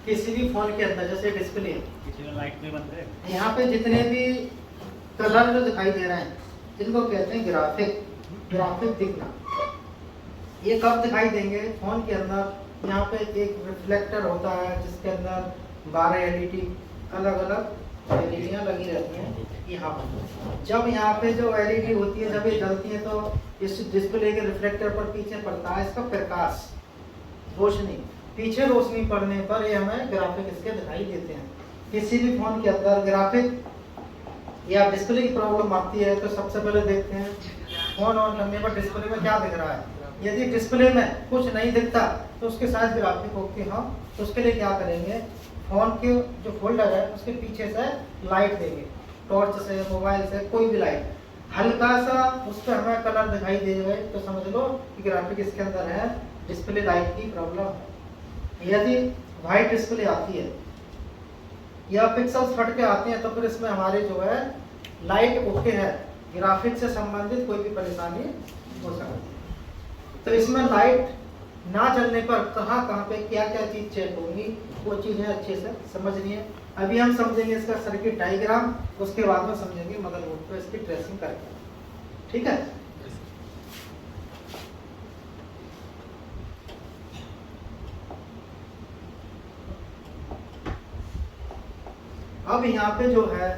किसी भी फोन के अंदर जैसे डिस्प्ले, लाइट भी बंद है, यहाँ पे जितने भी कलर जो दिखाई दे रहे हैं इनको कहते हैं ग्राफिक दिखना। ये कब दिखाई देंगे? फोन के अंदर यहाँ पे एक रिफ्लेक्टर होता है जिसके अंदर 12 एलईडी अलग अलग एलईडियाँ लगी रहती हैं। यहाँ पर जब यहाँ पे जो एलईडी होती है जब ये जलती है तो इस डिस्प्ले के रिफ्लेक्टर पर पीछे पड़ता है इसका प्रकाश, रोशनी। पीछे रोशनी पड़ने पर ये हमें ग्राफिक इसके दिखाई देते हैं। किसी भी फोन के अंदर ग्राफिक या डिस्प्ले की प्रॉब्लम आती है तो सबसे पहले देखते हैं फोन ऑन करने पर डिस्प्ले में क्या दिख रहा है। यदि डिस्प्ले में कुछ नहीं दिखता तो उसके साथ ग्राफिक होती है। हम तो उसके लिए क्या करेंगे, फोन के जो फोल्डर है उसके पीछे से लाइट देंगे, टॉर्च से, मोबाइल से, कोई भी लाइट, हल्का सा उस पर हमें कलर दिखाई दे गए तो समझ लो कि ग्राफिक इसके अंदर है, डिस्प्ले लाइट की प्रॉब्लम है। यदि वाइट डिस्प्ले आती है या पिक्सल्स फट के आते हैं तो फिर इसमें हमारे जो है लाइट ओके है, ग्राफिक से संबंधित कोई भी परेशानी हो सकती है। तो इसमें लाइट ना चलने पर कहाँ कहाँ पे क्या क्या चीज़ चेक होंगी वो चीज़ें अच्छे से समझनी है। अभी हम समझेंगे इसका सर्किट डायग्राम, उसके बाद में समझेंगे मदरबोर्ड पर इसकी ट्रेसिंग करके। ठीक है, अब यहाँ पे जो है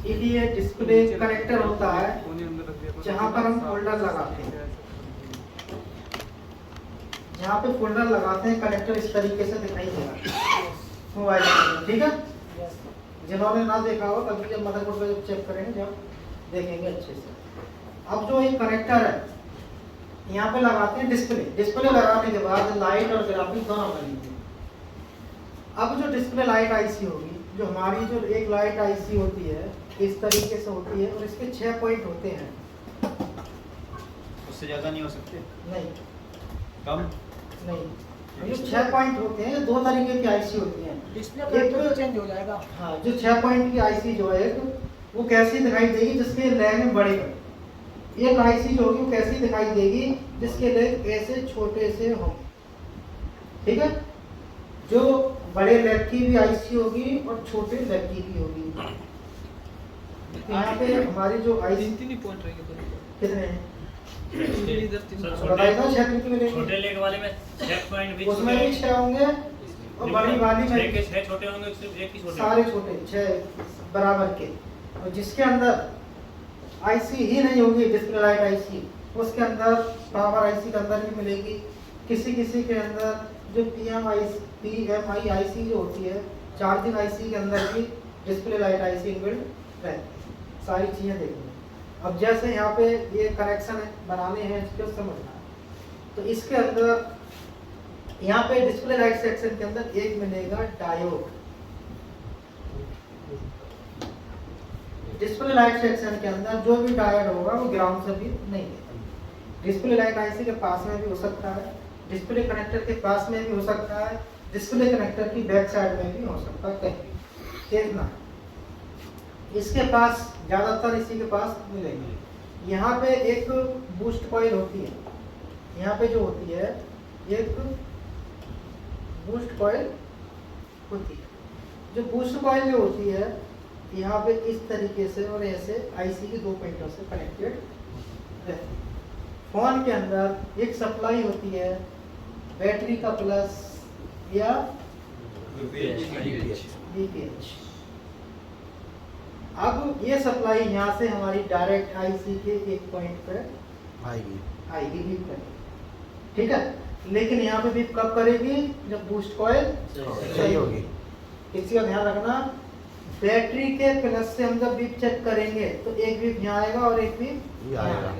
ये डिस्प्ले कनेक्टर होता है जहाँ पर हम फोल्डर लगाते हैं। जहाँ पे फोल्डर लगाते हैं कनेक्टर इस तरीके से दिखाई देगा मोबाइल में। ठीक है, जिन्होंने ना देखा हो कभी जब मदरबोर्ड पे जब चेक करेंगे जब देखेंगे अच्छे से। अब जो एक कनेक्टर है यहाँ पे लगाते हैं डिस्प्ले लगाने के बाद लाइट और ग्राफिक दोनों बनेंगे। अब जो डिस्प्ले लाइट आईसी होगी, जो हमारी जो एक लाइट आईसी होती है इस तरीके से होती है और इसके 6 पॉइंट होते हैं। उससे ज्यादा नहीं हो सकते? नहीं, कम नहीं, जो 6 पॉइंट होते हैं, 2 तरीके की आईसी होती हैं। डिस्प्ले तो चेंज हो जाएगा। हाँ, जो 6 पॉइंट की आईसी जो है वो कैसी दिखाई देगी, जिसके लेग बड़े बड़े। एक आईसी जो होगी वो कैसी दिखाई देगी, जिसके लेग ऐसे छोटे से हों। ठीक है, जो बड़े लेग की भी आईसी होगी और छोटे लेग की भी होगी। यहाँ पे हमारी जो आईसी तीन ही पॉइंट रहेंगे कितने हैं? छोटे लेग वाले में 6 पॉइंट भी, उसमें भी 6 होंगे और बड़ी वाली में 6 छोटे होंगे, सिर्फ एक ही छोटे, सारे छोटे 6 बराबर के। और जिसके अंदर आईसी ही नहीं होगी डिस्प्ले लाइट आईसी, उसके अंदर पावर आईसी के अंदर भी मिलेगी। किसी किसी के अंदर जो पीएमआई आईसी जो होती है, चार्जिंग आईसी के अंदर भी डिस्प्ले लाइट आईसी इनबिल्ट रहती है। सारी चीज़ें देखनी। अब जैसे यहाँ पे ये कनेक्शन है बनाने हैं, इसको समझना है। तो इसके अंदर यहाँ पे डिस्प्ले लाइट सेक्शन के अंदर एक मिलेगा डायोड। डिस्प्ले लाइट सेक्शन के अंदर जो भी डायोड होगा वो ग्राउंड से भी नहीं है। डिस्प्ले लाइट आईसी के पास में भी हो सकता है, डिस्प्ले कनेक्टर के पास में भी हो सकता है, डिस्प्ले कनेक्टर की बैक साइड में भी हो सकता है। कहीं देखना, इसके पास ज़्यादातर इसी के पास मिलेंगे। यहाँ पे एक बूस्ट कॉइल होती है, यहाँ पे जो होती है एक बूस्ट कॉइल होती है। जो बूस्ट कॉइल जो होती है यहाँ पे इस तरीके से और ऐसे आईसी के 2 पॉइंटों से कनेक्टेड रहती है। फोन के अंदर एक सप्लाई होती है बैटरी का प्लस या वीपीएच। अब ये सप्लाई यहाँ से हमारी डायरेक्ट आईसी के एक पॉइंट पे आएगी बीप करेगी। ठीक है, लेकिन यहाँ पे बीप कब करेगी? जब बूस्ट कॉइल सही होगी। इसी का ध्यान रखना, बैटरी के प्लस से हम जब बीप चेक करेंगे तो एक बीप यहाँ आएगा और एक बीप यहाँ आएगा।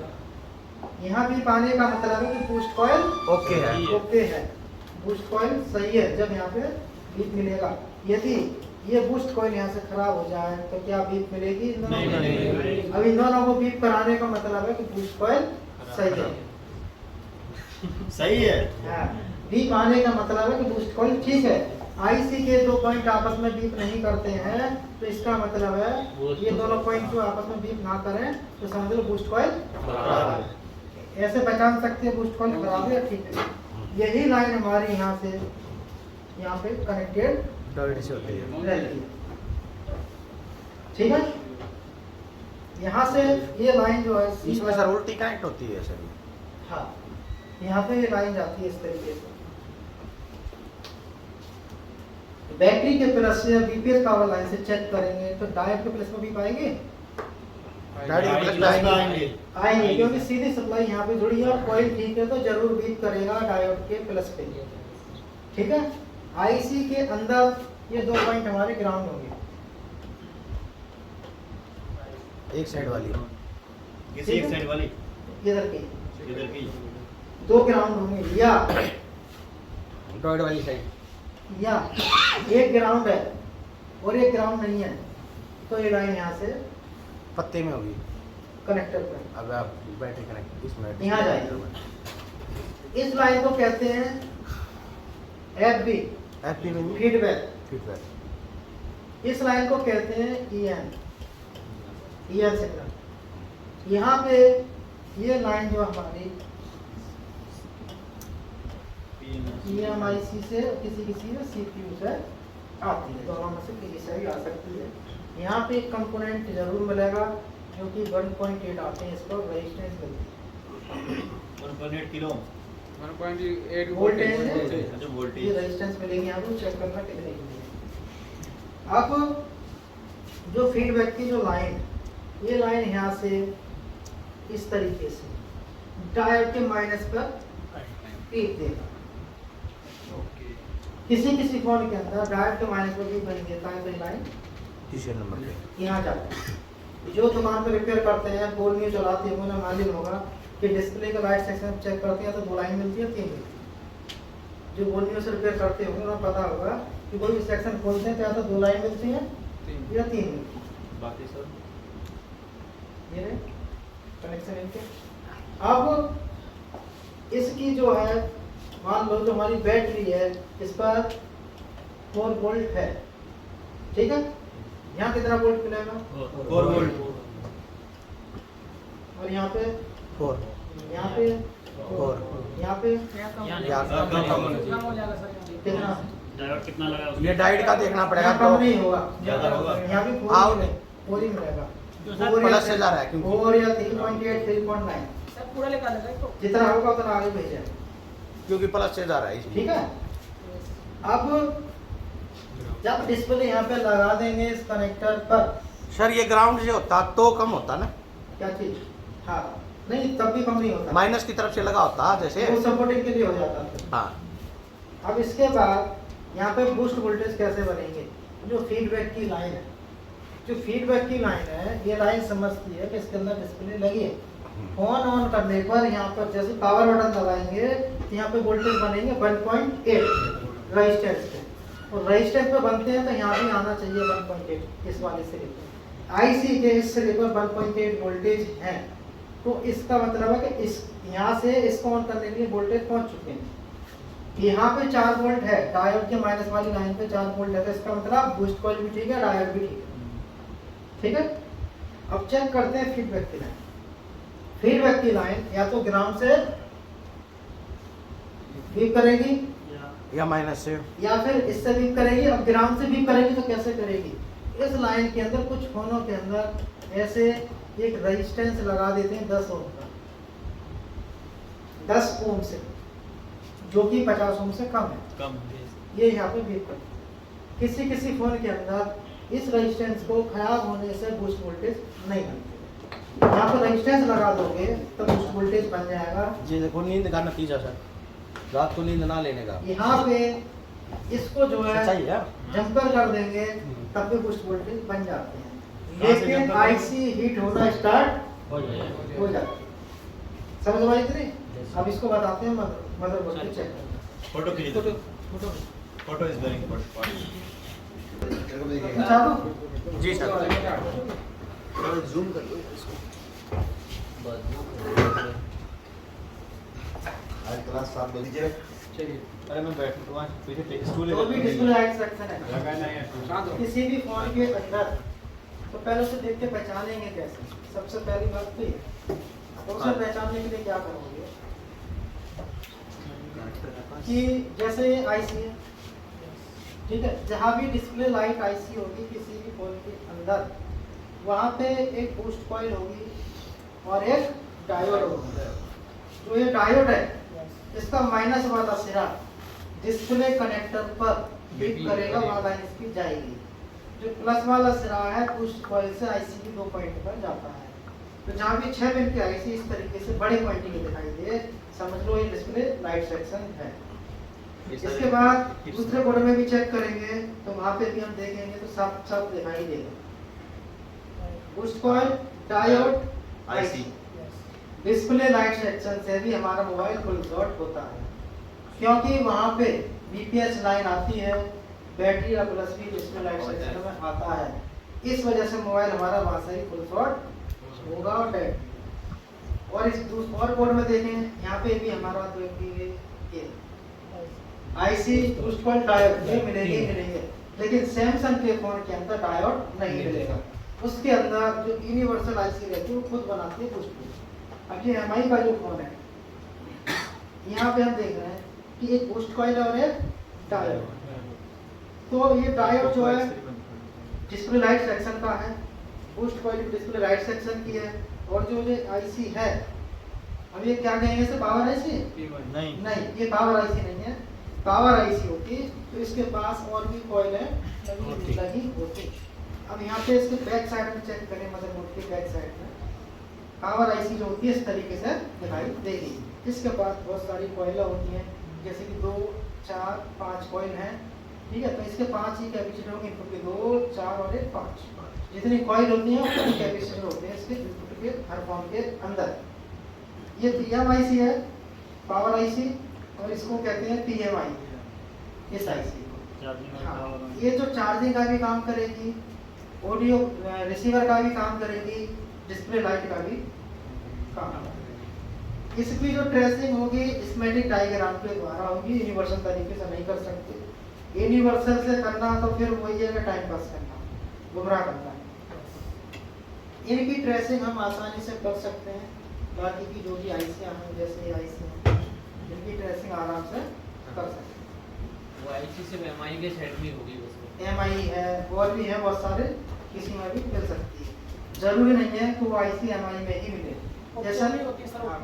यहाँ बीप आने का मतलब है कि बूस्ट कॉइल ओके है, बूस्ट कॉइल सही है जब यहाँ पे बीप मिलेगा। यदि ये बूस्ट कॉइल यहाँ से खराब हो जाए तो क्या बीप मिलेगी? नहीं। अब इन दोनों को बीप कराने का मतलब है कि बूस्ट कॉइल सही है। सही है, हाँ, बीप आने का मतलब है कि बूस्ट कॉइल ठीक है। आईसी के 2 पॉइंट आपस में बीप नहीं करते हैं तो इसका मतलब है ये दोनों पॉइंट जो आपस में बीप ना करें तो समझ लो बूस्ट कॉइल खराब है। ऐसे पहचान सकते हैं बूस्ट कॉइल खराब है या ठीक है। यही लाइन हमारी यहाँ से यहाँ पे कनेक्टेड डॉट से होती है। रहती है। ठीक है, यहाँ से ये लाइन जो है इसमें सर उल्टी कनेक्ट होती है सर। हाँ, यहाँ पे ये लाइन जाती है इस तरीके से। बैटरी के प्लस से बीपीएस पावर लाइन से चेक करेंगे तो डायोड के प्लस में भी पाएंगे आएंगे, क्योंकि सीधी सप्लाई यहाँ पे जुड़ी है और कॉइल ठीक है तो जरूर बीट करेगा डायोड के प्लस पे। ठीक है, आईसी के अंदर ये 2 पॉइंट हमारे ग्राउंड होंगे, एक साइड वाली किसी एक साइड वाली इधर की इधर की 2 ग्राउंड होंगे, या डॉट वाली साइड, या एक ग्राउंड है और एक ग्राउंड नहीं है तो ये लाइन यहाँ से पत्ते में होगी। कनेक्टर पर अब आप बैटरी कनेक्ट इसमें यहाँ जाएगी। इस लाइन को कहते हैं एफबी, एफपी में फीडबैक। फीडबैक। इस लाइन को कहते हैं ईएन सिग्नल। यहाँ पे ये लाइन जो हमारी EMIC से किसी में CPU से आती है, दोनों में से किसी से भी आ सकती है। यहाँ पे एक कंपोनेंट जरूर मिलेगा जो कि 1.8 आते हैं, इसको रेजिस्टेंस मिलती है 1.8 किलो 1.8 वोल्टेज है। अच्छा ये वोल्टेज रेजिस्टेंस मिलेगी, यहाँ पे चेक करना कितने की है। अब जो फीडबैक की जो लाइन, ये लाइन यहाँ से इस तरीके से डायोड के माइनस पर पीक देगा। किसी फोन के अंदर डायोड के माइनस पर भी बन देता है, तो ये लाइन तीसरे नंबर पे यहाँ जाता है। जो दुकान पर रिपेयर करते हैं, बोल न्यू चलाते हैं, उन्हें मालूम होगा कि डिस्प्ले का लाइट सेक्शन चेक करते हैं तो 2 लाइन मिलती है, 3 मिलती है। जो बोल न्यू से रिपेयर करते होंगे उन्हें पता होगा कि कोई भी सेक्शन खोलते हैं तो या तो 2 लाइन मिलती है या 3 मिलती है। बाकी सब ये रहे कनेक्शन इनके। अब इसकी जो है, मान लो जो हमारी बैटरी है इस पर 4 वोल्ट है, ठीक है। यहाँ कितना वोल्ट मिलेगा? 4 वोल्ट और यहाँ पे 4 यहाँ पे 4 यहाँ पे कम हो जाएगा सर। कितना? डायोड कितना लगा उसमें? ये डाइट का देखना पड़ेगा। यहाँ कम नहीं होगा, ज्यादा होगा। यहाँ भी आओ 4 ही मिलेगा। प्लस से जा रहा है क्योंकि 4 या 3.8 3.9 सर पूरा लेकर आना इसको। जितना होगा उतना आगे भेजा, क्योंकि प्लस से जा रहा है इसमें। ठीक है। अब जब डिस्प्ले यहाँ पे लगा देंगे इस कनेक्टर पर, सर ये ग्राउंड से होता तो कम होता ना, क्या चीज? हाँ, नहीं तब भी कम नहीं होता, माइनस की तरफ से लगा होता जैसे। वो सपोर्टिंग के लिए हो जाता है। हाँ, अब इसके बाद यहाँ पे बूस्ट वोल्टेज कैसे बनेंगे? जो फीडबैक की लाइन है, जो फीडबैक की लाइन है, ये लाइन समझती है कि इसके अंदर डिस्प्ले लगी है। फोन ऑन करने पर यहाँ पर जैसे पावर बटन दबाएंगे तो यहाँ पे वोल्टेज बनेंगे 1.8 रेजिस्टेंस पे, और रेजिस्टेंस पे बनते हैं तो यहाँ भी आना चाहिए 1.8 इस वाले सिरे पर। आईसी के इस सिरे पर 1.8 वोल्टेज है, तो इसका मतलब है कि इस यहाँ से इसको ऑन करने के लिए वोल्टेज पहुँच चुके हैं। यहाँ पे 4 वोल्ट है, डायोड के माइनस वाली लाइन पे 4 वोल्ट है, तो इसका मतलब बूस्ट कॉइल भी ठीक है, डायोड भी ठीक है। ठीक है, अब चेक करते हैं फीडबैक की लाइन। फीडबैक की लाइन या तो ग्राउंड से वीक करेगी या माइनस से, या फिर इससे वीक करेगी। अब ग्राउंड से वीक करेगी तो कैसे करेगी? इस लाइन के अंदर कुछ फोनों के अंदर ऐसे एक रेजिस्टेंस लगा देते हैं 10 ओम का, 10 ओम से, जो कि 50 ओम से कम है, कम ये यहाँ पे वीक करते हैं। किसी फोन के अंदर इस रेजिस्टेंस को खराब होने से बूस्ट वोल्टेज नहीं बनती। यहाँ पर रेजिस्टेंस लगा दोगे तो बूस्ट वोल्टेज बन जाएगा। ये देखो नींद का नतीजा सर, रात को नींद ना लेने का। यहाँ पे इसको जो है सच्चाई है। जंपर कर देंगे तब भी बूस्ट वोल्टेज बन जाते हैं, लेकिन आईसी हीट होना स्टार्ट हो जाता है। समझ में आई कि नहीं? अब इसको बताते हैं मदरबोर्ड पे चेक करना। फोटो खींच दो। Photo is very important. अच्छा दो जी सर, जूम कर लो इसको। आज क्लास 7 बजे अरे मैं बैठ तो वहाँ पीछे स्टूल तो भी डिस्प्ले लाइट सेक्शन है लगाना है। किसी भी फोन के अंदर, तो पहले उसे देख के पहचानेंगे कैसे? सबसे पहली बात तो ये, तो उसे पहचानने के लिए क्या करोगे? कि जैसे ये आईसी है, ठीक है, जहाँ भी डिस्प्ले लाइट आईसी होगी किसी भी फोन के अंदर, वहाँ पे एक बूस्ट कॉइल होगी और एक डायोड होगा। जो ये डायोड है इसका माइनस वाला सिरा डिस्प्ले कनेक्टर पर क्लिक करेगा, वहाँ लाइन इसकी जाएगी। जो प्लस वाला सिरा है बूस्ट कॉइल से आईसी की 2 पॉइंट पर जाता है। तो जहाँ भी 6 पिन की आईसी इस तरीके से बड़े क्वांटिटी में दिखाई दे, समझ लो ये डिस्प्ले लाइट सेक्शन है। इसके बाद दूसरे बोर्ड में भी चेक करेंगे तो वहाँ पे भी हम देखेंगे तो साफ साफ दिखाई देगा boost coil, diode, IC. Display light section से भी हमारा मोबाइल फुल शॉट होता है, क्योंकि वहाँ पे बीपीएस लाइन आती है, बैटरी या प्लस भी डिस्प्ले लाइट सेक्शन में आता है। इस वजह से मोबाइल हमारा वहाँ से ही फुल शॉट होगा और डेड। और इस और बोर्ड में देखें, यहाँ पे भी हमारा ये आईसी, बूस्ट कॉइल, डायोड ये मिलेंगे, लेकिन सैमसंग के फोन के अंदर डायोड नहीं मिलेगा। उसके अंदर जो यूनिवर्सल आईसी रहती है वो खुद बनाती है बूस्ट कॉइल। अब ये एमआई का जो फोन है, यहाँ पे हम देख रहे हैं कि एक बूस्ट कॉइल और एक डायोड। तो ये डायोड जो है डिस्प्ले लाइट सेक्शन का है, boost coil display light section की है, और जो आईसी है, अब ये क्या कहेंगे इसे, पावर आईसी? नहीं, ये पावर आईसी नहीं है, पावर आईसी होती। तो इसके पास और भी कॉइल है लगी होती। अब यहाँ पे इसके बैक साइड में चेक करें, मदरबोर्ड के बैक साइड में पावर आईसी जो होती है इस तरीके से दिखाई देगी। इसके पास बहुत सारी कॉइल होती हैं, जैसे कि 2, 4, 5 कॉइल हैं, ठीक है। तो इसके 5 ही कैपेसिटर होंगे, इनपुट के 2, 4 और 1, 5 जितनी कॉइल होती हैं उतनी कैपेसिटर होते हैं इसके इनपुट के हर फॉर्म के अंदर। ये पीएमआईसी है, पावर आईसी, और इसको कहते हैं पीएमआई इस आईसी को। हाँ, ये जो चार्जिंग का भी काम करेगी, ऑडियो रिसीवर का भी काम करेगी, डिस्प्ले लाइट का भी काम करेगी। इसकी जो ट्रेसिंग होगी स्कीमेटिक डायग्राम के द्वारा होगी, यूनिवर्सल तरीके से नहीं कर सकते। यूनिवर्सल से करना तो फिर वही है टाइम पास करना, गुमराह करना है। इनकी ट्रेसिंग हम आसानी से कर सकते हैं, बाकी की जो भी आईसियाँ हैं जैसे आईसी हैं इनकी ट्रेसिंग आराम से कर सकते हैं। वो आईसी से एमआई के साइड में होगी, उसमें एमआई है और भी है बहुत सारे, किसी में भी मिल सकती है। जरूरी नहीं है कि वो आईसी एमआई में ही मिले, जैसा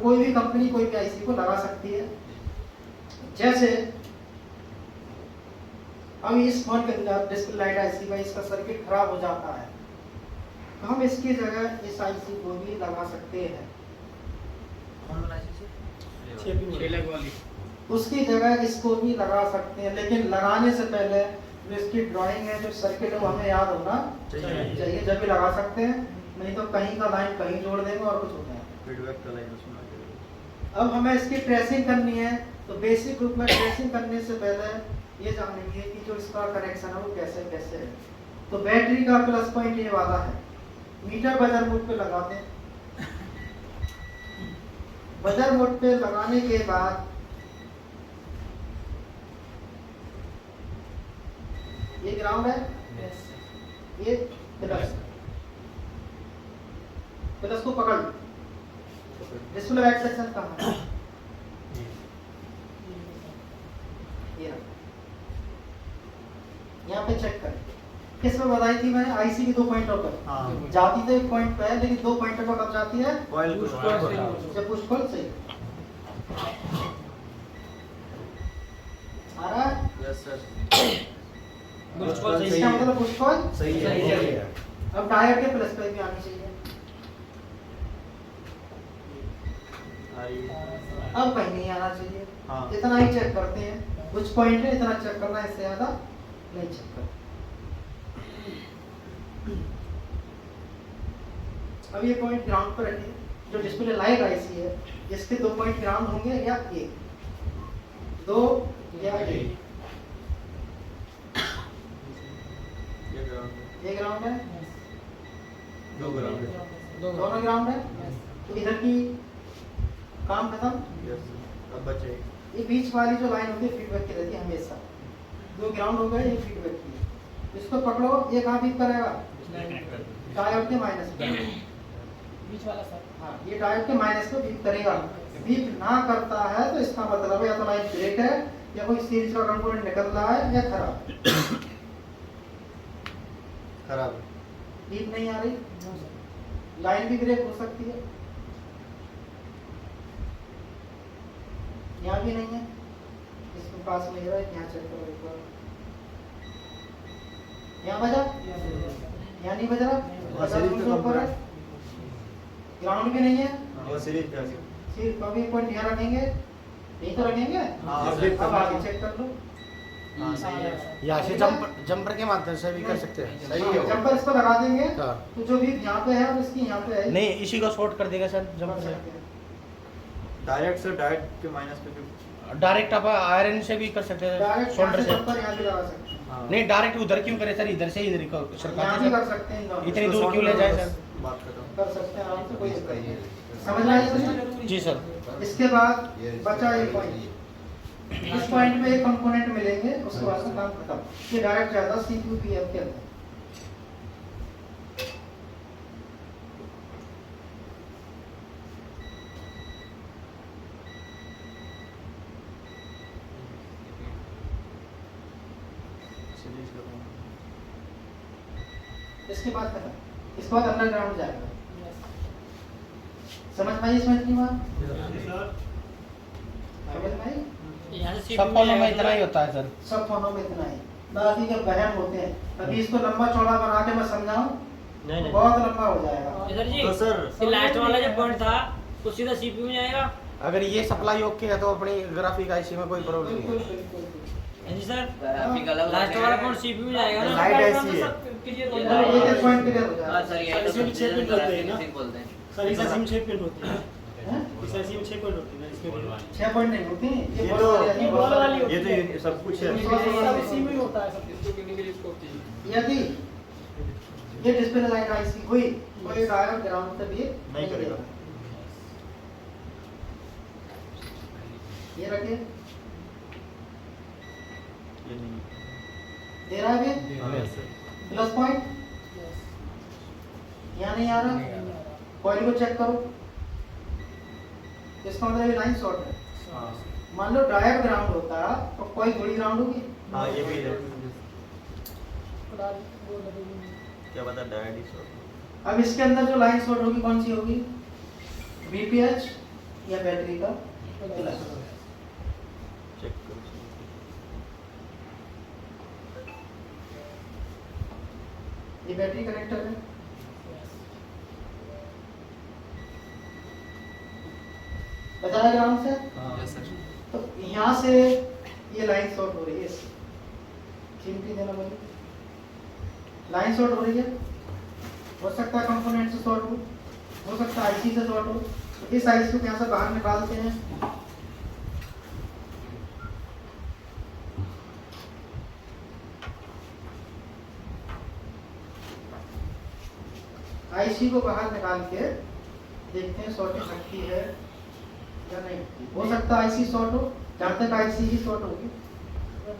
कोई भी कंपनी कोई भी आईसी को लगा सकती है। जैसे अब इस फोन के अंदर डिस्प्ले लाइट आईसी का इसका सर्किट खराब हो जाता है, तो हम इसकी जगह इस आईसी को भी लगा सकते हैं। उसकी जगह इसको भी लगा सकते हैं, लेकिन लगाने से पहले जो इसकी ड्राइंग है, जो सर्किट है, वो हमें याद होना चाहिए जब भी लगा सकते हैं, नहीं तो कहीं का लाइन कहीं जोड़ देंगे और कुछ हो जाएगा। अब हमें इसकी ट्रेसिंग करनी है, तो बेसिक रूप में ट्रेसिंग करने से पहले ये जानेंगे कि जो इसका कनेक्शन है वो कैसे कैसे है। तो बैटरी का प्लस पॉइंट ये वाला है, मीटर बजर मोड पे लगाते हैं। बजर मोड पे लगाने के बाद ये ग्राउंड है, ये प्लस, प्लस को पकड़ लो। डिस्प्ले लाइट सेक्शन कहाँ है? ये यहाँ पे चेक करें, किसमें बताई थी मैंने, आईसी की 2 पॉइंटों पर जाती तो 1 पॉइंट पे है, लेकिन 2 पॉइंटों पर कब जाती है? जब पुश कॉल सही आ रहा है। यस सर, इसका मतलब पुश कॉल सही है। अब टायर के प्लस पे भी आनी चाहिए। अब कहीं नहीं आना चाहिए, हाँ। इतना ही चेक करते हैं, कुछ पॉइंट है इतना चेक करना है, इससे ज्यादा नहीं चेक करना। अब ये पॉइंट ग्राउंड पर रखिए, जो डिस्प्ले लाइट आईसी है इसके 2 पॉइंट ग्राउंड होंगे या 1, 2 या 1। ये ग्राउंड है, 2 ग्राउंड, दोनों ग्राउंड है, तो इधर की काम खत्म। यस, अब बचे ये बीच वाली जो लाइन होती है फीडबैक की रहती है हमेशा, 2 ग्राउंड हो गए, ये फीडबैक की। इसको पकड़ो, ये कहाँ फीड करेगा? डायोड के माइनस पे। बीच वाला सर हाँ, ये ड्राइव के माइनस को बीप करेगा। बीप ना करता है तो इसका मतलब है या तो लाइन ब्रेक है या कोई सीरीज का कंपोनेंट निकल रहा है या खराब। खराब बीप नहीं आ रही, नो सर लाइन भी ब्रेक हो सकती है। यहाँ भी नहीं है, इसके पास में है, यहाँ चेक करो एक बार। यहाँ बजा, यहाँ नहीं बज रहा, हाँ, बजा सीरीज दूसरे पे ऊपर है। ग्राउंड भी नहीं है, वो सीरीज पे सिर्फ कभी पॉइंट यहाँ रखेंगे, नहीं तो रखेंगे। हाँ, अब आगे चेक कर लो। हाँ सही है। यहाँ से जंपर के माध्यम से भी कर सकते हैं। सही है। जंपर इस पर लगा देंगे हाँ। तो जो भी यहाँ पे है और इसकी यहाँ पे है नहीं, इसी को शॉर्ट कर देगा सर कर जंपर से। सकते हैं। डायरेक्ट से डायरेक्ट के माइनस पे भी डायरेक्ट आप आयरन से भी कर सकते हैं, डायरेक्ट यहाँ शोल्डर से से। जंपर यहाँ भी लगा सकते हैं। हाँ। नहीं, डायरेक्ट उधर क्यों करे सर, इधर से इधर ही यहाँ भी सरकाते कर सर। सकते हैं इन दोनों। इतनी दूर क्यों ले जाए सर? बात कर रहा हूँ। कर सकते हैं आराम से, कोई दिक्कत नहीं है। समझ में आई इसमें? जी सर। इसके बाद बचा एक पॉइंट। इस पॉइंट में एक कंपोनेंट मिलेंगे, उसके बाद से काम खत्म। ये डायरेक्ट जाता सीपीयू पीएफ के अंदर। सीरीज का इसके बाद खत्म। इसके बाद अंडरग्राउंड जाएगा। समझ में आई इसमें इतनी बात? समझ में आई? सब फोनों में इतना ही होता है सर। सब फोनों में इतना ही, बाकी के बहन होते हैं। अभी इसको लंबा चौड़ा बना के मैं समझाऊं तो बहुत लंबा हो जाएगा। सर जी तो सर ये लास्ट वाला जो पॉइंट था वो सीधा सीपीयू में जाएगा। अगर ये सप्लाई ओके है तो अपनी ग्राफिक आईसी में कोई प्रॉब्लम नहीं बिल्कुल है। बिल्कुल बिल्कुल। जी सर लास्ट वाला पॉइंट सीपीयू में जाएगा ना। लाइट ऐसी है। क्लियर हो चलो, एक एक पॉइंट क्लियर हो हाँ जाएगा। सर ये इसमें भी 6 पिन होते हैं ना? बोलते हैं। सर इस सिम 6 पिन होती है। हैं? इस सिम 6 पिन होती है इसमें भी। 6 पॉइंट नहीं होती, ये बॉल तो- वाली आती है, ये बॉल बॉल वाली वाली। ये तो ये सब कुछ है। सब इसी में ही होता है सब। इसको करने के लिए इसको चाहिए। यदि ये डिस्प्ले लाइन आईसी हुई तो ये डायरेक्ट ग्राउंड से भी नहीं करेगा। ये रखिए, ये नहीं दे रहा है भी हाँ, प्लस पॉइंट। यहाँ नहीं आ रहा, कॉइल को चेक करो, इसका मतलब ये लाइन शॉर्ट है। हाँ मान लो डायरेक्ट ग्राउंड होता तो कोई थोड़ी ग्राउंड होगी। हाँ ये भी है। क्या बता डायरेक्ट ही अब इसके अंदर जो लाइन शॉर्ट होगी कौन सी होगी? बीपीएच या बैटरी का प्लस। चेक करो। ये बैटरी कनेक्टर है। बताया ग्राउंड से, हाँ तो यहाँ से ये लाइन शॉर्ट हो रही है, चिमटी देना बोलिए। लाइन शॉर्ट हो रही है, हो सकता है कंपोनेंट से शॉर्ट हो सकता है आईसी से शॉर्ट हो। तो इस आईसी को यहाँ से बाहर निकालते हैं। आईसी को बाहर निकाल के देखते हैं शॉर्टिंग सकती है या नहीं। हो सकता है आईसी शॉर्ट हो, जहाँ तक आईसी ही शॉर्ट होगी।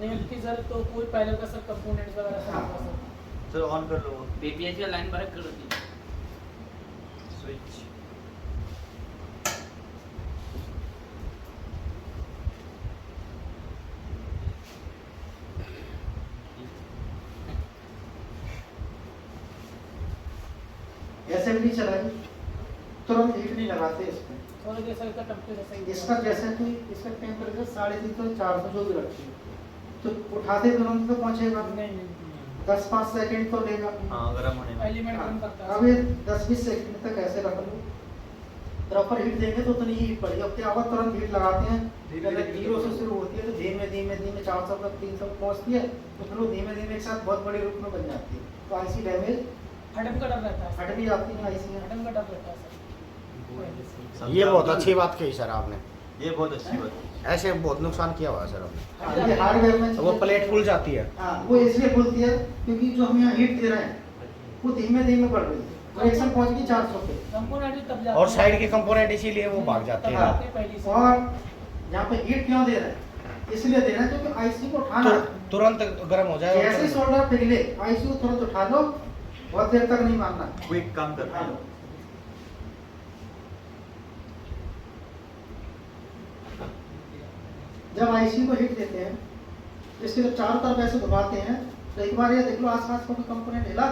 नेट की सर तो कोई पैनल का सर कंपोनेंट्स वगैरह सब हाँ। होगा सर। सर ऑन कर लो बीपीएच का लाइन पर कर दी। स्विच। असेंबली चलाई, तुरंत हीट नहीं लगाते इसमें। थोड़ा जैसा इसका टेम्परेचर सही इसका जैसे कि इसका टेम्परेचर 350 400 जो भी रखिए, तो उठाते तुरंत तो पहुंचेगा, नहीं नहीं 10-5 सेकंड तो लेगा। हाँ गर्म होने में। एलिमेंट कम करता है। अब ये 10-20 सेकंड तक ऐसे रख लो, प्रॉपर हीट देंगे तो उतनी ही हीट पड़ेगी। अब क्या होगा, तुरंत हीट लगाते हैं, पहले 0 से शुरू होती है तो धीमे धीमे धीमे 400 तक 300 पहुंचती है, तो फिर वो धीमे धीमे एक साथ बहुत बड़े रूप में बन जाती है। तो आईसी डैमेज फटने का डर रहता है। फट भी जाती है आईसी में। फटने का डर रहता है सर। ये बहुत अच्छी बात कही सर आपने। ये बहुत अच्छी बात है। ऐसे बहुत नुकसान किया हुआ है सर आपने। ये हार्डवेयर में वो प्लेट फूल जाती है। हाँ, वो इसलिए खुलती है क्योंकि जो हम यहाँ हीट दे रहे हैं वो धीमे धीमे बढ़ रही है। रिएक्शन पहुंच गई 400 पे, कंपोनेंट भी तब जाते और हैं। साइड के कंपोनेंट इसीलिए वो भाग जाते तब हैं। आते हैं पहली से। और यहाँ पे हीट क्यों दे रहे हैं? इसलिए दे रहे हैं क्योंकि आईसी को उठाना है। तुरंत गर्म हो जाए। जैसे शोल्डर पिघले आईसी को तुरंत उठा लो, बहुत देर तक नहीं मारना। क्विक काम करता उठा है। लो। जब आईसी को हिट देते हैं, इसके जब चारों तरफ ऐसे घुमाते हैं तो एक बार ये देख लो आसपास कोई कंपोनेंट हिला।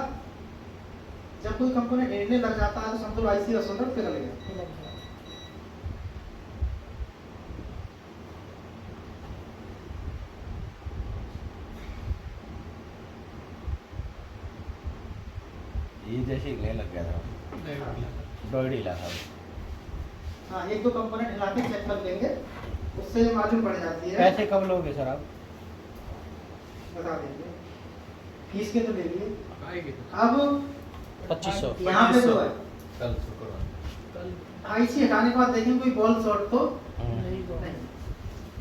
जब कोई कंपोनेंट हिलने लग जाता है तो समझो आईसी का सोल्डर पिघल गया। ये जैसे हिलने लग गया था, डॉइड हिला था। हाँ, एक दो कंपोनेंट हिला के चेक कर लेंगे, उससे मालूम पड़ जाती है। पैसे कब लोगे सर आप? बता देंगे, फीस के तो ले लिए। आएगी अब 2500 यहाँ पे जो है कल शुक्रवार। आईसी हटाने के बाद देखेंगे कोई बॉल शॉर्ट तो नहीं तो नहीं।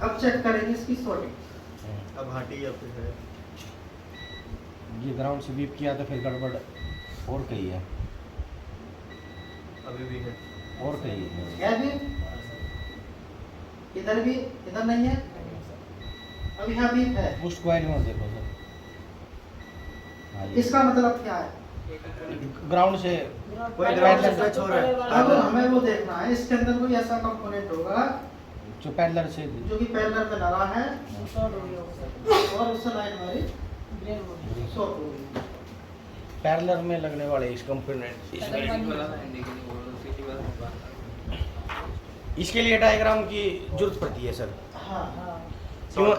अब चेक करेंगे इसकी शॉर्टिंग। अब हाटी या फिर है ये ग्राउंड से बीप किया तो फिर गड़बड़ और कही है, अभी भी है। और कही है। है भी, इधर भी, इधर नहीं है। अब यहाँ भी है। बूस्ट कॉइल में देखो सर। हाँ, ये इसका मतलब क्या है? ग्राउंड से कोई ग्राउंड से टच हो रहा है। अब हमें वो देखना है, इसके अंदर कोई ऐसा कंपोनेंट होगा जो पैडलर से जो कि पैरेलल पे लगा है शॉर्ट हो गया होगा, और उससे लाइन हमारी ग्रे हो गया। शॉर्ट हो गई। पैरेलल में लगने वाले इस कंपोनेंट इसके लिए डायग्राम की जरूरत पड़ती है सर। हाँ, हाँ, क्यों?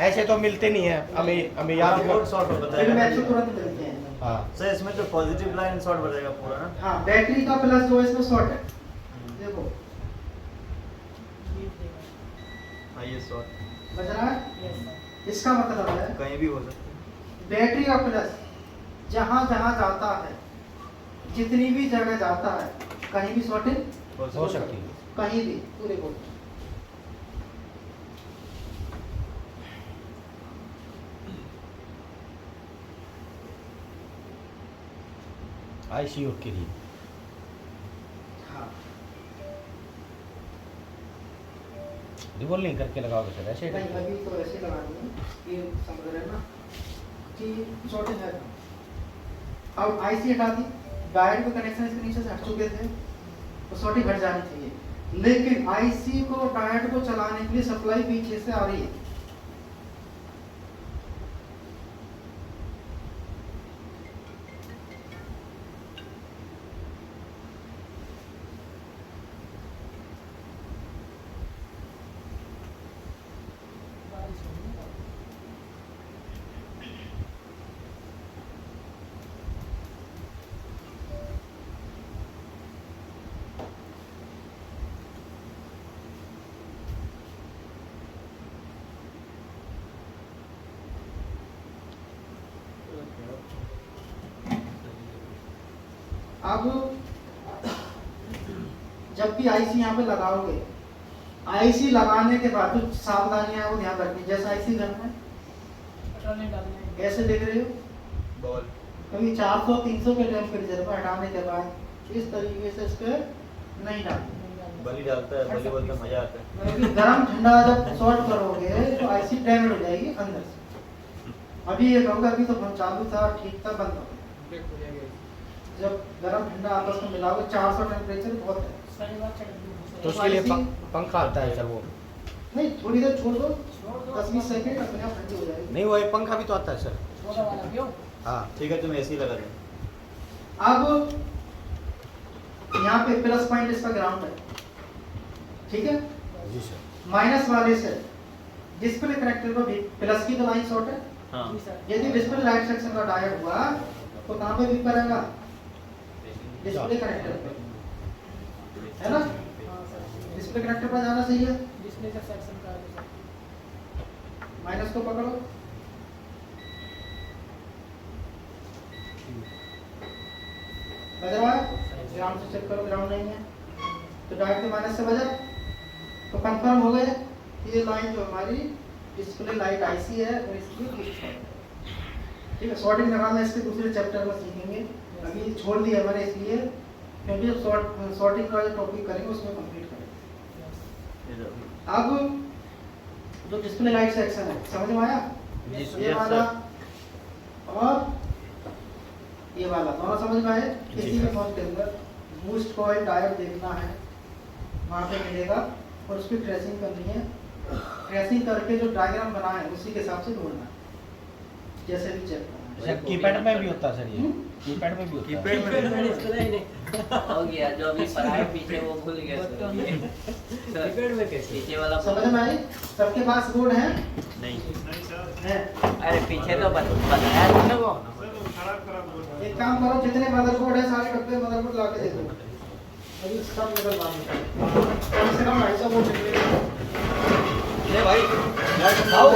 ऐसे तो मिलते नहीं है, हमें याद लोड शॉर्ट फिर बताएगा। मैच तो तुरंत मिलते हैं। हाँ सर इसमें जो पॉजिटिव लाइन शॉर्ट बताएगा पूरा ना। हाँ, बैटरी का प्लस जो है इसमें शॉर्ट है। देखो ये देगा। हाँ ये शॉर्ट बज रहा है। Yes, sir. इसका मतलब है कहीं भी हो सकता है। बैटरी का प्लस जहाँ जहाँ जाता है, जितनी भी जगह जाता है, कहीं भी शॉर्टिंग हो सकती है। कहीं भी पूरे को। आईसीयू के लिए हाँ, रिवॉल्व नहीं करके लगाओगे सर ऐसे? नहीं अभी तो ऐसे लगा देंगे, ये समझ रहे हैं ना कि शॉर्टिंग है। अब आईसी हटा दी, डायोड के कनेक्शन इसके नीचे से हट चुके थे, तो शॉर्टिंग हट जानी चाहिए। लेकिन आईसी को डायोड को चलाने के लिए सप्लाई पीछे से आ रही है। बारिश हो रही है। अब जब भी आईसी यहाँ पे लगाओगे, आईसी लगाने के बाद जो सावधानियां हैं वो ध्यान रखनी। जैसे आईसी घर में पेट्रोल डालना है। कैसे देख रहे हो, बॉल कभी 400-300 के टेम्परेचर पर हटाने के बाद इस तरीके से इस पे नहीं डालना। बली डालता है, बली बोलता है, मजा आता है। क्योंकि गर्म ठंडा जब शॉर्ट करोगे तो आईसी डैमेज हो जाएगी अंदर से। अभी ये कहूँगा, अभी तो फोन चालू था, ठीक था, बंद हो गया। जब गर्म ठंडा आपस में मिलाओगे, 400 टेम्परेचर बहुत है। सारी बात चढ़ गई। तो उसके लिए पंखा आता है सर वो? नहीं, थोड़ी देर छोड़ दो, छोड़ दो। 10-20 सेकंड, अपने आप ठंडी हो जाएगी। नहीं, वो एक पंखा भी तो आता है सर। छोटा वाला क्यों? हाँ ठीक है, तुम ऐसे ही लगा दें। अब यहाँ पे प्लस पॉइंट इसका ग्राउंड है, ठीक है। जी सर। माइनस वाले से डिस्प्ले कनेक्टर को भी प्लस की तो लाइन शॉर्ट है। हाँ जी सर। यदि डिस्प्ले लाइट सेक्शन का डायोड हुआ तो कहाँ पे भी करेगा? डिस्प्ले कनेक्टर पे, है ना। हाँ सर। डिस्प्ले कनेक्टर पर जाना चाहिए। डिस्प्ले का सेक्शन का है सर। माइनस को पकड़ो, बज रहा है। ग्राउंड से चेक करो, ग्राउंड नहीं है तो डायोड के माइनस से बजा, तो कंफर्म हो गए कि ये लाइन जो हमारी डिस्प्ले लाइट आईसी है और इसकी पुश है। ठीक है, सॉर्टिंग लगाना इसके दूसरे चैप्टर में सीखेंगे, अभी छोड़ दिया मैंने इसलिए क्योंकि जब सॉर्टिंग का जो टॉपिक करेंगे उसमें कंप्लीट करेंगे। अब जो डिस्प्ले लाइट सेक्शन है, समझ में आया? ये वाला और ये वाला दोनों समझ में आए? किसी भी फोन के अंदर बूस्ट कॉइल डायोड देखना है, वहाँ पे मिलेगा और उसकी ट्रेसिंग करनी है। ट्रेसिंग करके जो डायग्राम बना है उसी के हिसाब से ढूंढना है, जैसे भी चेक करना है। सर कीपैड में भी होता है सर ये, कीपैड में भी होता है। कीपैड में हो गया जो अभी पढ़ाया पीछे वो भूल गया सर। कीपैड में कैसे? पीछे वाला समझ में आई? सबके पास बोर्ड है? नहीं है। अरे पीछे तो बताया तुमने वो। एक काम करो, जितने मदरबोर्ड है सारे डब्बे मदरबोर्ड ला के दे दो। अभी सब निकलवा दो। कम से कम 250 बोर्ड निकलेगा। ले भाई, यार खाओ।